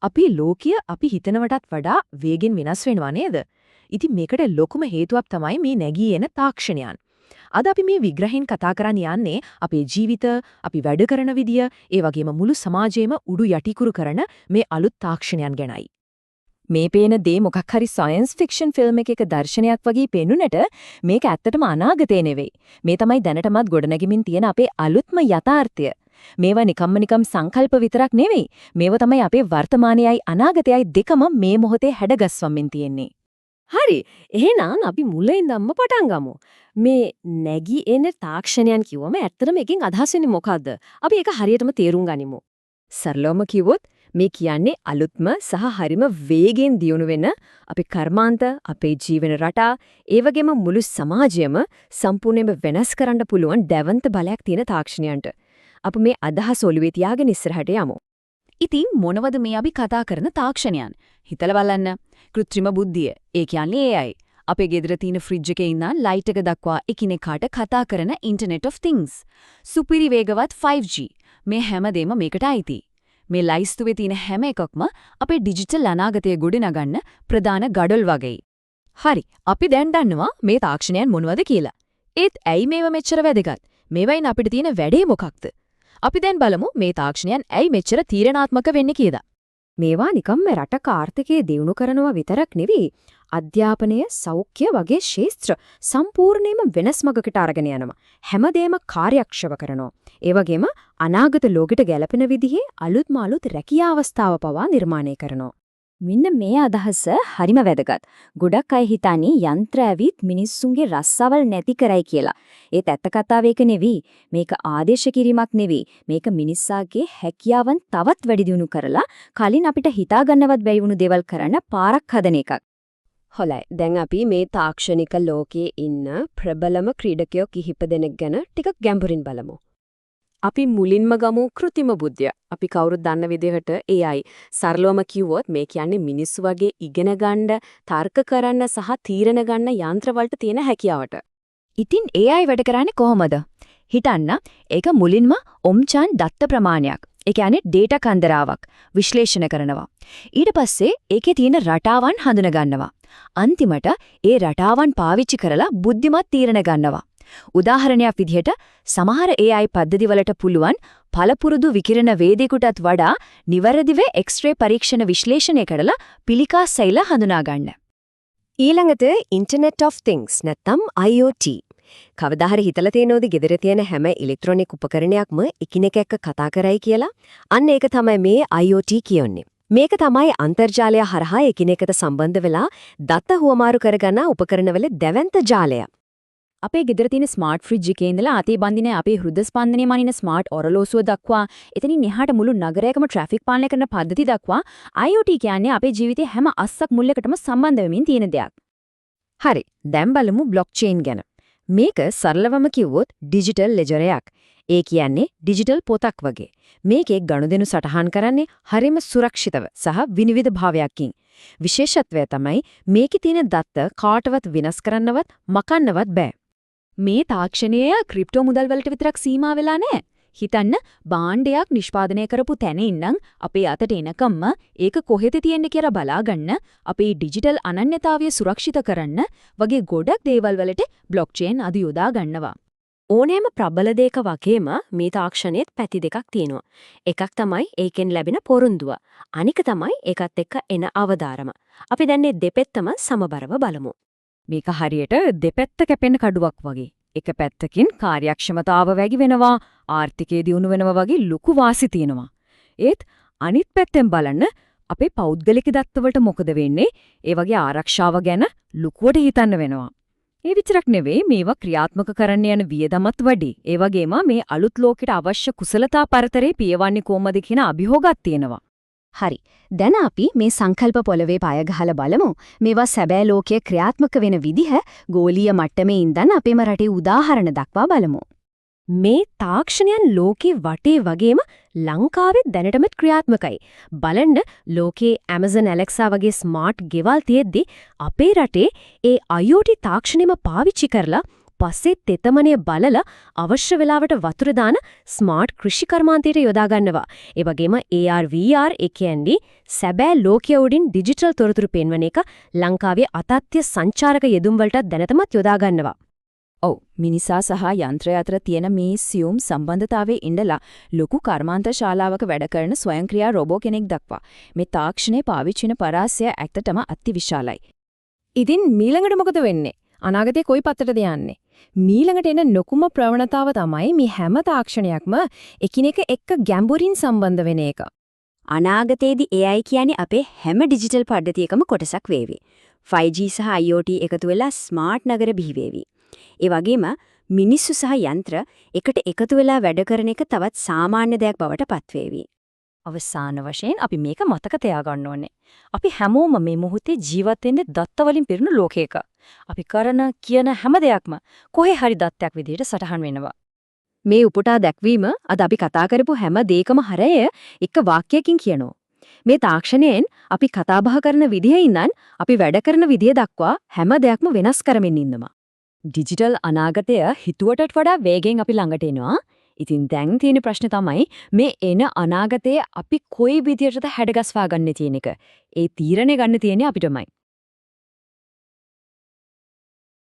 අපි ලෝකීය අපි හිතනවටත් වඩා වේගෙන් වෙනස් වෙනවා නේද? ඉතින් මේකට ලොකුම හේතුවක් තමයි මේ නැගී එන තාක්ෂණයන්. අද අපි මේ විග්‍රහයෙන් කතා කරන්න යන්නේ අපේ ජීවිත, අපි වැඩ කරන විදිය, ඒ වගේම මුළු සමාජයේම උඩු යටිකුරු කරන මේ අලුත් තාක්ෂණයන් ගැනයි. මේ පේන දේ මොකක් හරි සයන්ස් ෆික්ෂන් ෆිල්ම් එකක දර්ශනයක් වගේ පෙනුනට මේක ඇත්තටම අනාගතේ නෙවෙයි. මේ තමයි දැනටමත් ගොඩනැගෙමින් තියෙන අපේ අලුත්ම යථාර්ථය. මේවා නිකම් සංකල්ප විතරක් නෙවෙයි. මේව තමයි අපේ වර්තමානයයි අනාගතයයි දෙකම මේ මොහොතේ හැඩගස්වමින් තියෙන්නේ. හරි. එහෙනම් අපි මුලින්දම්ම පටන් ගමු. මේ නැගී එන තාක්ෂණයන් කිව්වම ඇත්තටම එකෙන් අදහස් වෙන්නේ මොකද්ද? අපි ඒක හරියටම තේරුම් ගනිමු. සරලවම කිව්වොත් මේ කියන්නේ අලුත්ම සහ හරිම වේගෙන් දියුණු වෙන අපේ කර්මාන්ත, අපේ ජීවන රටා, ඒ වගේම මුළු සමාජයම සම්පූර්ණයෙන්ම වෙනස් කරන්න පුළුවන් දැවන්ත බලයක් තියෙන තාක්ෂණයන්ට. අපි මේ අදහස ඔළුවේ තියාගෙන ඉස්සරහට යමු. ඉතින් මොනවද මේ අපි කතා කරන තාක්ෂණයන්? හිතලා බලන්න. කෘත්‍රිම බුද්ධිය. ඒ කියන්නේ AI. අපේ ගෙදර තියෙන ෆ්‍රිජ් එකේ ඉඳන් ලයිට් එක දක්වා එකිනෙකාට කතා කරන Internet of Things. සුපිරි වේගවත් 5G. මේ හැමදේම මේකට අයිති. මේ ලයිස්තුවේ තියෙන හැම එකක්ම අපේ ඩිජිටල් අනාගතය ගොඩනගන්න ප්‍රධාන ගඩොල් වගේ. හරි. අපි දැන් දන්නවා මේ තාක්ෂණයන් මොනවද කියලා. ඒත් ඇයි මේව මෙච්චර වැදගත්? මේවයින් අපිට තියෙන වැඩේ මොකක්ද? අපි දැන් බලමු මේ තාක්ෂණයන් ඇයි මෙච්චර තීරණාත්මක වෙන්නේ කියලා. මේවා නිකම්ම රටක ආර්ථිකය දියුණු කරනවා විතරක් නෙවෙයි, අධ්‍යාපනය, සෞඛ්‍ය වගේ ශාස්ත්‍ර සම්පූර්ණයෙන්ම වෙනස් මගකට අරගෙන යනවා. හැමදේම කාර්යක්ෂම කරනවා. ඒ වගේම අනාගත ලෝකෙට ගැලපෙන විදිහේ අලුත්ම අලුත් රැකියා අවස්ථාව පවා නිර්මාණය කරනවා. මෙන්න මේ අදහස හරිම වැදගත්. ගොඩක් අය හිතන්නේ යන්ත්‍ර ඇවිත් මිනිස්සුන්ගේ රස්සාවල් නැති කරයි කියලා. ඒත් ඇත්ත කතාව ඒක නෙවෙයි. මේක ආදේශ කිරීමක් නෙවෙයි. මේක මිනිස්සාගේ හැකියාවන් තවත් වැඩි දියුණු කරලා කලින් අපිට හිතා ගන්නවත් බැරි වුණු දේවල් කරන්න පාරක් හදන එකක්. හොලයි. දැන් අපි මේ තාක්ෂණික ලෝකයේ ඉන්න ප්‍රබලම ක්‍රීඩකයෝ කිහිප දෙනෙක් ගැන ටිකක් ගැඹුරින් බලමු. අපි මුලින්ම ගමු කෘත්‍රිම බුද්ධිය. අපි කවුරුත් දන්න විදිහට AI. සරලවම කිව්වොත් මේ කියන්නේ මිනිස්සු වගේ ඉගෙන ගන්න, තර්ක කරන්න සහ තීරණ ගන්න යන්ත්‍ර වලට තියෙන හැකියාවට. ඉතින් AI වැඩ කරන්නේ කොහොමද? හිතන්න, ඒක මුලින්ම ඔම්චාන් දත්ත ප්‍රමාණයක්. ඒ කියන්නේ ඩේටා කන්දරාවක් විශ්ලේෂණය කරනවා. ඊට පස්සේ ඒකේ තියෙන රටාවන් හඳුන ගන්නවා. අන්තිමට ඒ රටාවන් පාවිච්චි කරලා බුද්ධිමත් තීරණ ගන්නවා. උදාහරණයක් විදිහට සමහර AI පද්ධති වලට පුළුවන් පළපුරුදු විකිරණ වේදිකටත් වඩා නිවැරදිව එක්ස්රේ පරීක්ෂණ විශ්ලේෂණය කරලා පිළිකා සෛල හඳුනා ගන්න. ඊළඟට Internet of Things නැත්නම් IoT. කවදා හරි හිතලා තියෙනවද ගෙදර තියෙන හැම ඉලෙක්ට්‍රොනික උපකරණයක්ම එකිනෙක එක්ක කතා කරයි කියලා? අන්න ඒක තමයි මේ IoT කියන්නේ. මේක තමයි අන්තර්ජාලය හරහා එකිනෙකට සම්බන්ධ වෙලා දත්ත හුවමාරු කරගන්න උපකරණවල දැවැන්ත ජාලය. අපේ ගෙදර තියෙන ස්මාර්ට් ෆ්‍රිජ් එකේ ඉඳලා අතේ බඳින අපේ හෘද ස්පන්දනය මනින ස්මාර්ට් ඔරලෝසුව දක්වා එතනින් එහාට මුළු නගරයකම ට්‍රැෆික් පාලනය කරන පද්ධති දක්වා IoT කියන්නේ අපේ ජීවිතේ හැම අස්සක් මුල්ලකටම සම්බන්ධ වෙමින් තියෙන දෙයක්. හරි. දැන් බලමු බ්ලොක්චේන් ගැන. මේක සරලවම කිව්වොත් ඩිජිටල් ලෙජරයක්. ඒ කියන්නේ ඩිජිටල් පොතක් වගේ. මේකේ ගනුදෙනු සටහන් කරන්නේ හරිම සුරක්ෂිතව සහ විනිවිද භාවයකින්. විශේෂත්වය තමයි මේකේ තියෙන දත්ත කාටවත් වෙනස් කරන්නවත් මකන්නවත් බෑ. මේ තාක්ෂණය ක්‍රිප්ටෝ මුදල් වලට විතරක් සීමා වෙලා නැහැ. හිතන්න භාණ්ඩයක් නිෂ්පාදනය කරපු තැන ඉඳන් අපේ අතට එනකම්ම ඒක කොහෙද තියෙන්නේ කියලා බලාගන්න, අපේ ඩිජිටල් අනන්‍යතාවය සුරක්ෂිත කරන්න වගේ ගොඩක් දේවල් වලට බ්ලොක්චේන් අද යොදා ගන්නවා. ඕනෑම ප්‍රබල දෙයක වගේම මේ තාක්ෂණයේත් පැති දෙකක් තියෙනවා. එකක් තමයි ඒකෙන් ලැබෙන පොරොන්දුව. අනික තමයි ඒකත් එක්ක එන අවදාරම. අපි දැන් මේ දෙපැත්තම සමබරව බලමු. මේක හරියට දෙපැත්ත කැපෙන කඩුවක් වගේ. එක පැත්තකින් කාර්යක්ෂමතාව වැඩි වෙනවා, ආර්ථිකය දියුණු වෙනවා වගේ ලොකු වාසි තියෙනවා. ඒත් අනිත් පැත්තෙන් බලන්න අපේ පෞද්ගලික දත්තවලට මොකද වෙන්නේ? ඒ වගේ ආරක්ෂාව ගැන ලුකුවට හිතන්න වෙනවා. ඒ විතරක් නෙවෙයි මේවා ක්‍රියාත්මක කරන්න යන වියදමත් වැඩි. ඒ වගේම මේ අලුත් ලෝකෙට අවශ්‍ය කුසලතා පරතරේ පියවන්නේ කොහොමද කියන අභියෝගයක් තියෙනවා. හරි. දැන් අපි මේ සංකල්ප පොළවේ පය ගහලා බලමු. මේවා සැබෑ ලෝකයේ ක්‍රියාත්මක වෙන විදිහ ගෝලීය මට්ටමේ ඉඳන් අපේම රටේ උදාහරණ දක්වා බලමු. මේ තාක්ෂණයන් ලෝකේ වටේ වගේම ලංකාවේ දැනටමත් ක්‍රියාත්මකයි. බලන්න ලෝකේ Amazon Alexa වගේ ස්මාර්ට් ගෙවල් තියෙද්දි අපේ රටේ ඒ IoT තාක්ෂණයම පාවිච්චි කරලා පස්සේ තෙතමනේ බලලා අවශ්‍ය වෙලාවට වතුර දාන ස්මාර්ට් කෘෂි කර්මාන්තයට යොදා ගන්නවා. ඒ වගේම AR VR ඒ කියන්නේ සැබෑ ලෝකයේ උඩින් ඩිජිටල් තොරතුරු පෙන්වන එක ලංකාවේ අතත්‍ය සංචාරක යෙදුම් වලට දැනටමත් යොදා ගන්නවා. ඔව් මිනිසා සහ යන්ත්‍රය අතර තියෙන මේ සියුම් සම්බන්ධතාවයේ ඉඳලා ලොකු කර්මාන්ත ශාලාවක වැඩ කරන ස්වයංක්‍රීය රොබෝ කෙනෙක් දක්වා මේ තාක්ෂණයේ පාවිච්චි වෙන පරාසය ඇත්තටම අතිවිශාලයි. ඉතින් මීළඟට මොකද වෙන්නේ? අනාගතේ කොයි පැත්තටද යන්නේ? මීළඟට එන ලොකුම ප්‍රවණතාව තමයි මේ හැම තාක්ෂණයක්ම එකිනෙක එක්ක ගැඹුරින් සම්බන්ධ වෙන එක. අනාගතයේදී AI කියන්නේ අපේ හැම ඩිජිටල් පද්ධතියකම කොටසක් වේවි. 5G සහ IoT එකතු වෙලා ස්මාර්ට් නගර බිහි වේවි. ඒ වගේම මිනිස්සු සහ යන්ත්‍ර එකට එකතු වෙලා වැඩ කරන එක තවත් සාමාන්‍ය දෙයක් බවට පත්වේවි. අවසාන වශයෙන් අපි මේක මතක තියාගන්න ඕනේ. අපි හැමෝම මේ මොහොතේ ජීවත් වෙන්නේ දත්ත වලින් පිරුණු ලෝකයක. අපි කරන කියන හැම දෙයක්ම කොහේ හරි දත්තයක් විදිහට සටහන් වෙනවා. මේ උපුටා දැක්වීම අද අපි කතා කරපු හැම දෙයකම හරය එක වාක්‍යයකින් කියනවා. මේ තාක්ෂණයෙන් අපි කතා බහ කරන විදිහේ ඉඳන් අපි වැඩ කරන විදිය දක්වා හැම දෙයක්ම වෙනස් කරමින් ඉන්නවා. ඩිජිටල් අනාගතය හිතුවටත් වඩා වේගෙන් අපි ළඟට එනවා. ඉතින් දැන් තියෙන ප්‍රශ්නේ තමයි මේ එන අනාගතයේ අපි කොයි විදියටද හැඩගස්වා ගන්න තියෙන එක. ඒ තීරණය ගන්න තියෙන්නේ අපිටමයි.